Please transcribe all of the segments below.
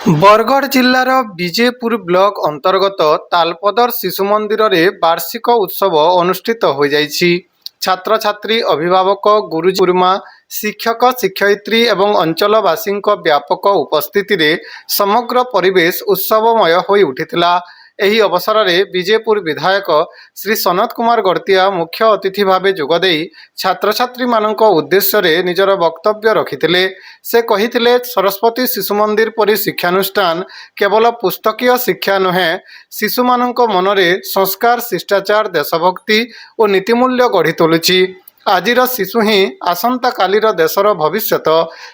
Bargarh जिल्लार Bijepur block अंतर्गत तालपदर शिशु मंदिर रे वार्षिक उत्सव अनुष्ठित हो जाइछि। छात्र छात्री अभिभावक गुरुजी गुरुमा शिक्षक शिक्षयित्री एवं अंचलवासी व्यापक उपस्थिति रे समग्र परिवेश उत्सवमय हो उठिथिला। एही अवसर में विजेपुर विधायक श्री सनत कुमार गड़तिया मुख्य अतिथि भावे जोगदेई छात्र छात्री मानक उद्देश्य रे निजर वक्तव्य रखिथिले। से कहिथिले सरस्वती शिशु मंदिर परि शिक्षानुष्ठान केवल पुस्तकीय शिक्षा नुहे, शिशु मानक मनरे संस्कार शिष्टाचार देशभक्ति और नीतिमूल्य गढ़ी तोलुछि। आजिर शिशु ही आसंता कालीर देशर भविष्यत।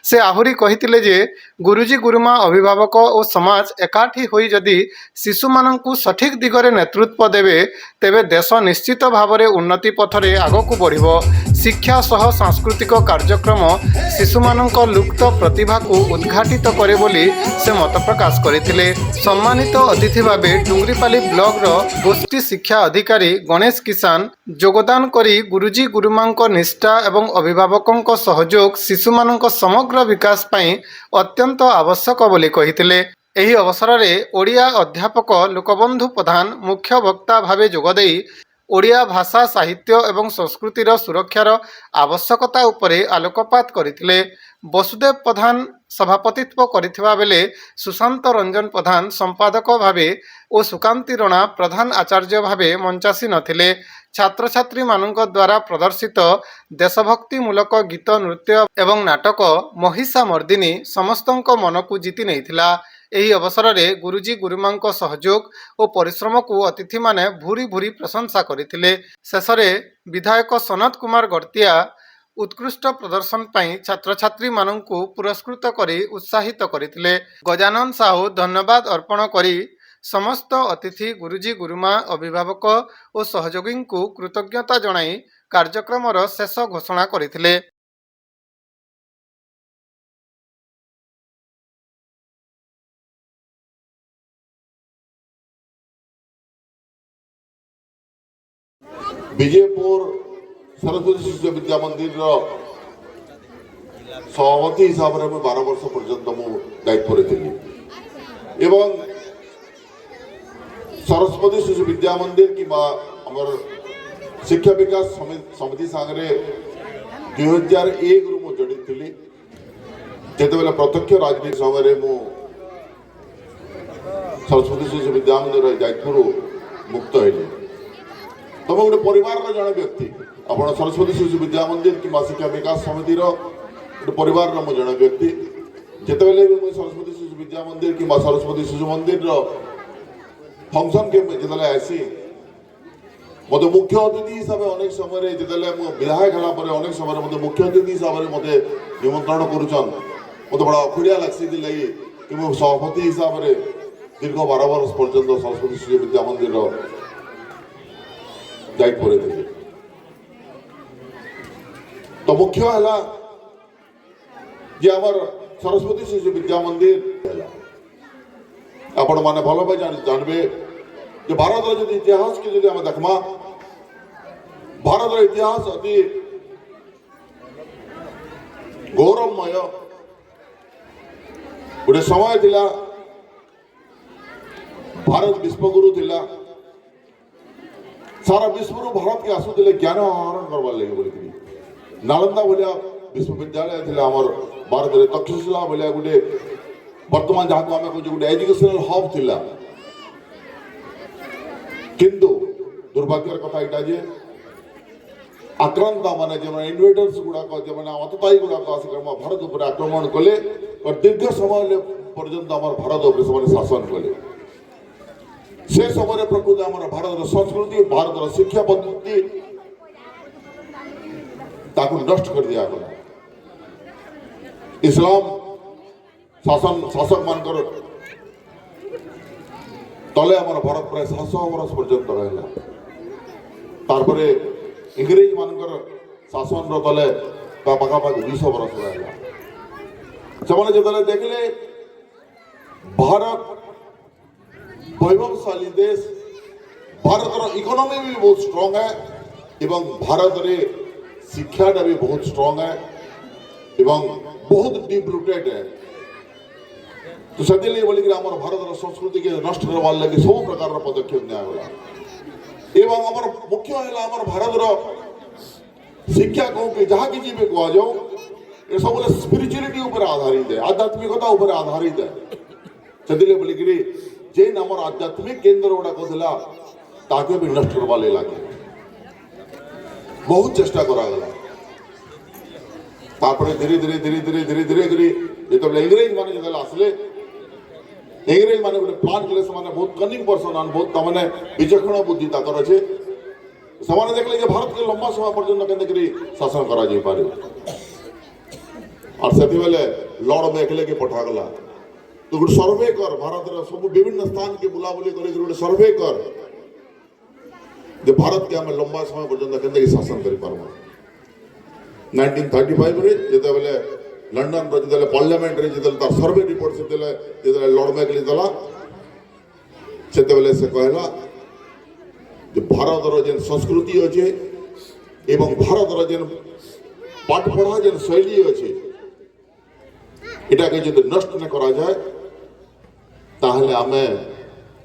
से आहुरी कहिथिले जे गुरुजी गुरुमा अभिभावक और समाज एकाठी होई जदि शिशु मानकु सठिक दिगरे नेतृत्व देवे तेबे देश निश्चित भावरे उन्नति पथरे आगकु बढ़िबो। शिक्षा सह सांस्कृतिक कार्यक्रम शिशु मानक लुप्त प्रतिभा को उद्घाटित करे बोली से मत प्रकाश करथिले। सम्मानित अतिथि भावे डुंगरीपाली ब्लॉक रो गोष्ठी शिक्षा अधिकारी गणेश किसान योगदान करी गुरुजी गुरुमांक निष्ठा एवं अभिभावकों सहयोग शिशु मानक समग्र विकास पई अत्यंत आवश्यक बोली कहिथिले। एही अवसर में ओडिया अध्यापक लोकबंधु प्रधान मुख्य वक्ता भावे जोगदेई ओडिया भाषा साहित्य एवं संस्कृतिर सुरक्षार आवश्यकता उपरे आलोकपात करथिले। वसुदेव प्रधान सभापतित्व करथिबा बेले सुशांत रंजन प्रधान संपादक भावे और सुकांति रणा प्रधान आचार्य भावे मंचासी नथिले। छात्र छात्री मानक द्वारा प्रदर्शित देशभक्ति मूलक गीत नृत्य एवं नाटक महिषा मर्दिनी समस्तंक मन को जीति नैथिला। एही अवसर में गुरुजी गुरुमांक सहयोग और परिश्रम को अतिथि माने भूरी भूरी प्रशंसा करथिले। शेषरे विधायक सनत कुमार गड़तिया उत्कृष्ट प्रदर्शन पाई छात्र छात्री मानंकु पुरस्कृत करी उत्साहित करथिले। गजानन साहू धन्यवाद अर्पण करी समस्त अतिथि गुरुजी गुरुमा अभिभावक और सहयोगी को कृतज्ञता जणाई कार्यक्रमर शेष घोषणा करथिले। विजयपुर सरस्वती शिशु विद्या मंदिर सभापति हिसाब से 12 वर्ष पर्यंत दायित्व थी एवं सरस्वती शिशु विद्या मंदिर कि शिक्षा विकास समिति सागरे 2001 रु जड़ित थी। जिते प्रत्यक्ष राजनीति समय सरस्वती शिशु विद्या मंदिर दायित्व मुक्त है। तुम गोटे परिवार जड़े व्यक्ति आप सरस्वती शिशु विद्या मंदिर कि शिक्षा विकास समिति गोटे परिवार जड़े व्यक्ति जिते मुझे सरस्वती शिशु विद्या मंदिर कि सरस्वती शिशु मंदिर फंक्शन के जिते आसी मत मुख्य अतिथि हिसाब से अनेक समय जिते विधायक है अनेक समय मत मुख्य अतिथि हिसाब से मत निमंत्रण करुचन मत बड़ा अखुड़िया लगी कि मुझे सभापति हिसाब से दीर्घ 12 वर्ष पर्यंत सरस्वती शिशु विद्या मंदिर दायित्व थे। तो मुख्य है जे आमर सरस्वती शिशु विद्या मंदिर आपण माने भल भाई जानबे जे भारत जो इतिहास के जो देखमा भारत इतिहास अति गौरवमय गोटे समय थिला। भारत विश्वगुरु थिला सारा विश्व भारत के आसुले ज्ञान आहरण करवार लगे बोली नालंदा भाया विश्वविद्यालय थे आमर भारत में तक्षशिला भाया गोटे वर्तमान जहाँ को आम कहे गोटे एजुकेशनल हब थिला। किंतु दुर्भाग्यर कथा यहाँ जे आक्रांत माने जो इन्वेडर्स गुड़ाक जो अततायी गुड़ाक आसिक भारत उपर आक्रमण कले और दीर्घ समय पर्यंत आम भारत उपर शासन कले। से समय प्रकृति आम भारत संस्कृति भारत शिक्षा पद्धति ताकू नष्ट कर दिया गला। इस्लाम शासक मानकर तले आम भारत प्राय 700 वर्ष पर्यंत रहा। तार इंग्रेज मानकर शासन तले पाखापाखि 200 वर्ष रहा। से देखले भारत वैभवशाली देश भारत इकोनॉमी भी बहुत स्ट्रांग है एवं भारत रे शिक्षाटा भी बहुत स्ट्रांग है एवं बहुत डीप रूटेड है। तो से बोलिक आम भारत संस्कृति के नष्ट करवार लगे सब प्रकार पदक्षेप निगला एवं आम मुख्य है आम भारत शिक्षा कौन कि जहाँ किसी भी कह जाऊ ये सब स्पिरिचुआलिटी ऊपर आधारित है आध्यात्मिकता ऊपर आधारित है से बोलिक जेन आम आध्यात्मिक केन्द्र गुड़ाक ताके भी नष्ट करवा लगे बहुत चेष्टा करागला धीरे धीरे धीरे धीरे धीरे धीरे धीरे जो इंग्रेज मैंने जो आसले इंग्रेज मैंने गोटे प्लान कले बहुत कनिंग पर्सन बहुत तमाने विचक्षण बुद्धि ताकर अच्छे से देखले कि भारत के लंबा समय पर्यटन के शासन करा पारे और से लॉर्ड मैकले के पठागला तो गोटे सर्वे कर भारत सब विभिन्न स्थान के बुलाबुली कर सर्वे कर भारत के आम लंबा समय पर्यटन के शासन कर 1935 रे जेते लंडन रो पार्लियामेंट रे जेते सर्वे रिपोर्ट से लॉर्ड मैकले दला से कहला जे भारत रो जेन संस्कृति अच्छे एवं भारत रो जेन पाठ पढ़ा जेन शैली अच्छे इटा के जब नष्ट न करा जाए ताहले आमे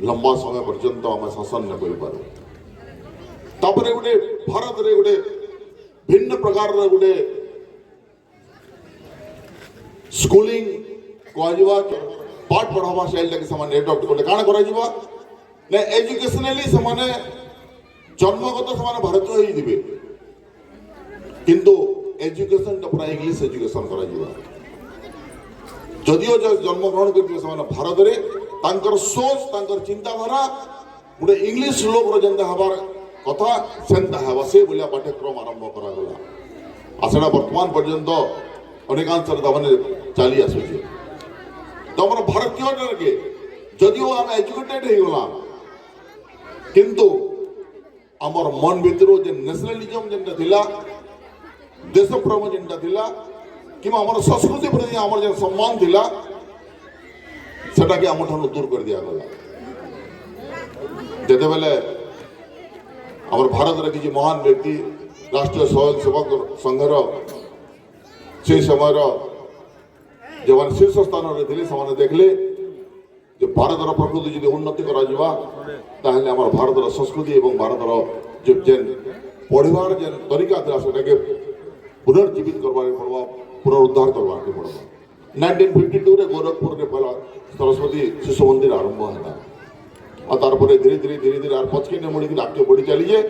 लंबा समय पर्यंत आमे शासन न कर पारे तापरे गोटे भारत रे गोटे भिन्न प्रकार गोटे स्कूलिंग कहवा पाठ पढ़ावा स्टाइल से एडप्ट कले काण करा एजुकेशनली से जन्मगत से भारतीय ही दिबे किंतु एजुकेशन पूरा इंग्लिश एजुकेशन करा जदियो जन्म ग्रहण कर भारत में तांकर सोच तांकर चिंताधारा गोटे इंग्लिश लोक जेनता हबार कथा सेंता हवा से बोलिया पाठ्यक्रम आरंभ करागला आसड़ा वर्तमान पर्यंत अनेकांश चली आसुचे तो आम भारतीय के जदियो आम एजुकेटेड हो गला किंतु आमर मन भितर जे नेशनलिज्म जेनटा थिला देश प्रेम जेनटा थिला कि आमर संस्कृति प्रति आमर जे सम्मान थिला सेटा के आम ठानु दूर कर दिया गला जेते बेले आमर भारत रे किछि महान व्यक्ति राष्ट्रीय स्वयंसेवक संघर से समय जो मैंने शीर्ष स्थान में थे से देखले जो भारत प्रकृति जो उन्नति करा भारत संस्कृति और भारत जो जेन पढ़वार जेन तरीका था से पुनर्जीवित करवार पड़वा पुनरुद्धार करवार पड़वा 1952 रे गोरखपुर रे पहला सरस्वती शिशु मंदिर आरंभ है और तारपरे धीरे धीरे धीरे धीरे आर पचके मुड़ी आगे बढ़ी चलीजे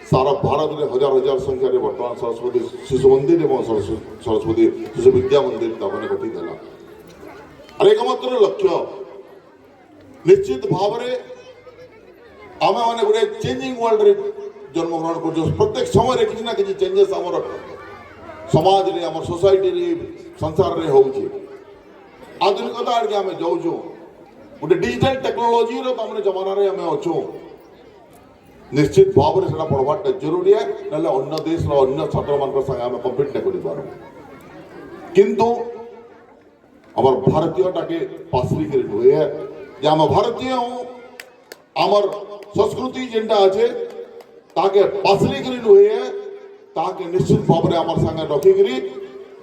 सारा भारत में हजार हजार संख्या बर्तमान सरस्वती शिशु मंदिर और सरस्वती शिशु विद्या मंदिर मैंने गठित है और एकमात्र लक्ष्य निश्चित भाव में आम मैंने गोटे चेंजिंग वर्ल्ड रे जन्म ग्रहण कर प्रत्येक समय किसी ना किसी चेंजेस आम समाज रे आम सोसाइटी रे संसार रे होउची आधुनिकता आगे आम जाऊँ गोटे डिजिटल टेक्नोलोजी तमने जमाना रे आम अच्छू निश्चित भाव में से पढ़वाटा जरूरी है ना अन्य देश अन्य छात्र मान संगे आम कम्पिट नहीं कर किंतु आम भारतीय टाके पासरी कर हुए जे आम भारतीय आमर संस्कृति जेनटा अच्छे ताके पासरी कर हुए ताके निश्चित भाव में आम संगे रखिकी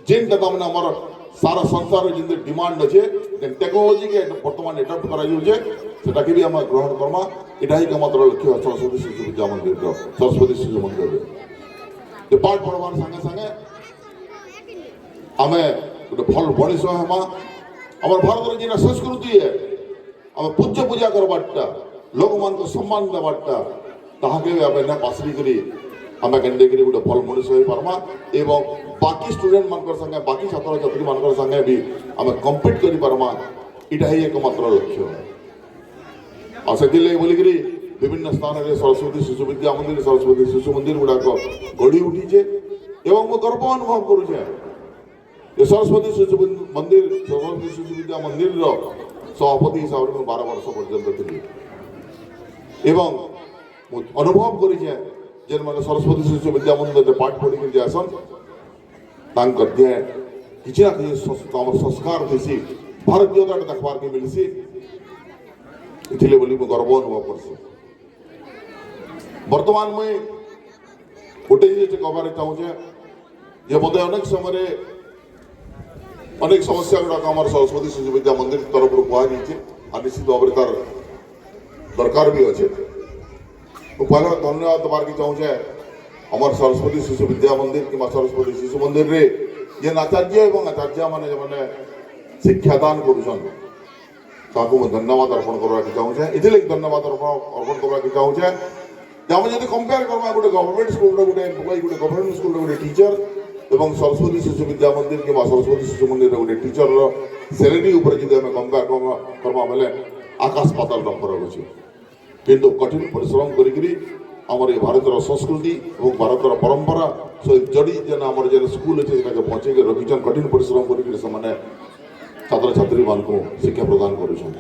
जेनटा तमने आमर सारा संसार जिन डिमांड अच्छे टेक्नोलोजी के बर्तमान एडप्ट करा भी आम ग्रहण करमा इटा ही एकमात्र लक्ष्य सरस्वती शिशु विद्या मंदिर सरस्वती शिशु मंदिर जो पाठ पढ़वार संगे संगे आम गोटे भल मनीष हेमा आम भारत जो संस्कृति है आम पूज्य पूजा करवाटा लोक मान सम्मान देवाटा ताके आम ना पासरी करी आम केंदे गोटे भल मनीष हो पार्मा एवं बाकी स्टूडेंट मान संगे बाकी छात्र छात्री मान संगे भी आम कम्पिट कर पार्मा इटा ही एकमात्र लक्ष्य और से बोलिक विभिन्न स्थान में सरस्वती शिशु विद्या मंदिर सरस्वती शिशु मंदिर गुड़ाक गढ़ी उठीचे एवं मुझे गर्व अनुभव करुचे सरस्वती शिशु मंदिर सरस्वती शिशु विद्या मंदिर सभापति हिसाब से 12 वर्ष पर्यंत थी एवं अनुभव करें जेन मैंने सरस्वती शिशु विद्या मंदिर पाठ पढ़ी जासन किसी ना किसी संस्कार थी भारतीयता देखबार के मिलसी इथिले बोली मैं गर्व अनुभव कर वर्तमान में गोटे जिनिस कहबार चाहूचे जे मत अनेक समय अनेक समस्या गुड़ाक आम सरस्वती शिशु विद्या मंदिर तरफ कहुचे और निश्चित भाव में तार दरकार भी अच्छे। पहला धन्यवाद दबार की चाहूँचे आमर सरस्वती शिशु विद्या मंदिर कि सरस्वती शिशु मंदिर रे जेन आचार्य और आचार्य मैंने शिक्षादान करुछन ताकू मैं धन्यवाद अर्पण करवा चाहूँचे। इथिर धन्यवाद अर्पण करवा चाहूँचे आम जब कंपेयर करमा गोटे गवर्नमेंट स्कूल गोटे एम्प्लॉई गोटे गवर्नमेंट स्कूल गोटे टीचर और सरस्वती शिशु विद्या मंदिर कि सरस्वती शिशु मंदिर गोटे टीचर सैलरी उपर जब आम कंपेयर करमा बेले आकाश पाताल फरक अच्छे। किंतु कठिन परिश्रम करी आमर ये भारतर संस्कृति और भारतर परंपरा सहित जड़ी जेन आमर जेन स्कूल अच्छे बचे रखीचन कठिन परिश्रम कर छात्र छात्री मान को शिक्षा प्रदान करुछन।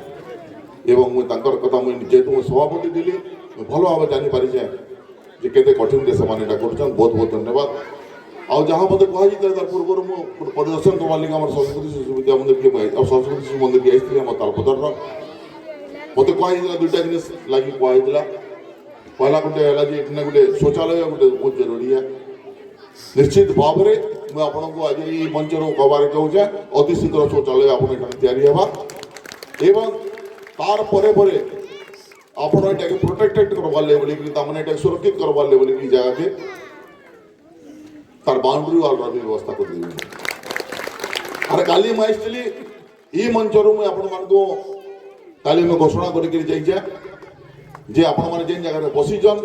एवं मुझे कथा मुझे जेहेतु मुझे सभापति थी भल भाव जानीपारी जे केते कठिन से कर बहुत बहुत धन्यवाद। आउ जहाँ मत कहुई तार पूर्व मुझे परिदर्शन करवा लगे आम सरस्वती शिशु विद्या मंदिर के सरस्वती शिशु मंदिर की आई आम तालपदर मत कहुई दुईटा जिन लगे कहुई पहला गोटे है गोटे शौचालय गोटे बहुत जरूरी है। निश्चित भाव में मुझे आपन को आज ये मंच कहबार चाहूँचे अति शीघ्र शौचालय या तार परे परे आपण ये प्रोटेक्टेड करवार बोलिए सुरक्षित करवार बोलिए जगह के तार बाउंड्री वाल भी व्यवस्था कर दी। अरे काली मैं आसली ये मंच मुझे आपण को काली मैं घोषणा कर जे आपण मैंने जेन जगह बसीचन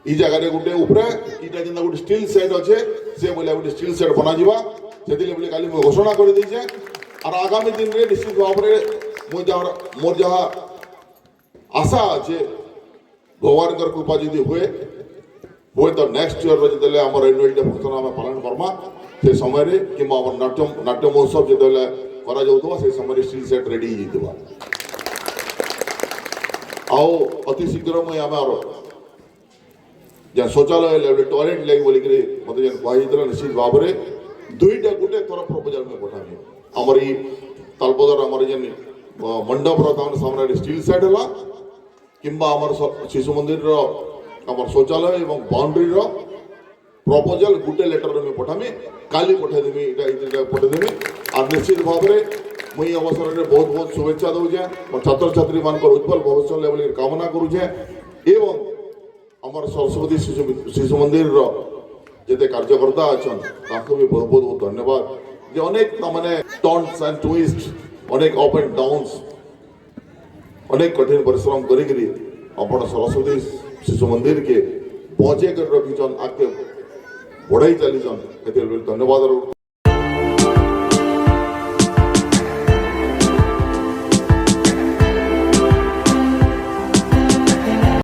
ई जगह गोटे उपरे इटा जेना गोटे स्टील सेट अच्छे से बोले गोटे स्टील सेट बना जीवा से बोले काली मैं घोषणा कर दीचे। और आगामी दिन रे निश्चित भाव में मोर जहाँ आशा अच्छे भगवान कृपा जदि हुए तो नेक्स्ट ईयर जो आम एनुअल डे फंक्शन आम पालन करमा से समय कि नाट्य महोत्सव जो से समय स्टील सेट रेडी हो आओ अति शीघ्र मुझे आम जहाँ शौचालय टॉयलेट लगे बोलिक मत जेन कहुई निश्चित भाव में दुईटा गोटे थर प्रपोजाल में पठामी आमर ये तालपदर आमर जेन मंडप सामने स्टील सेट है कि शिशु मंदिर आमर शौचालय और बाउंड्री प्रपोजाल गोटे लेटर में पठामी काली पठेदेमी पठेदेमी और निश्चित भाव में मुई अवसर में बहुत बहुत शुभेच्छा दूचे छात्र छात्री मान उज्जवल भविष्य बोल कामना करुचे। एवं आमर सरस्वती शिशु मंदिर जिते कार्यकर्ता अच्छा भी बहुत बहुत धन्यवाद जे अनेक माने टर्न्स एंड ट्विस्ट अनेक अप एंड डाउन्स अनेक कठिन परिश्रम करी अपन सरस्वती शिशु मंदिर के पहुंचे कर रखीचन आगे बढ़ाई चलीचन धन्यवाद।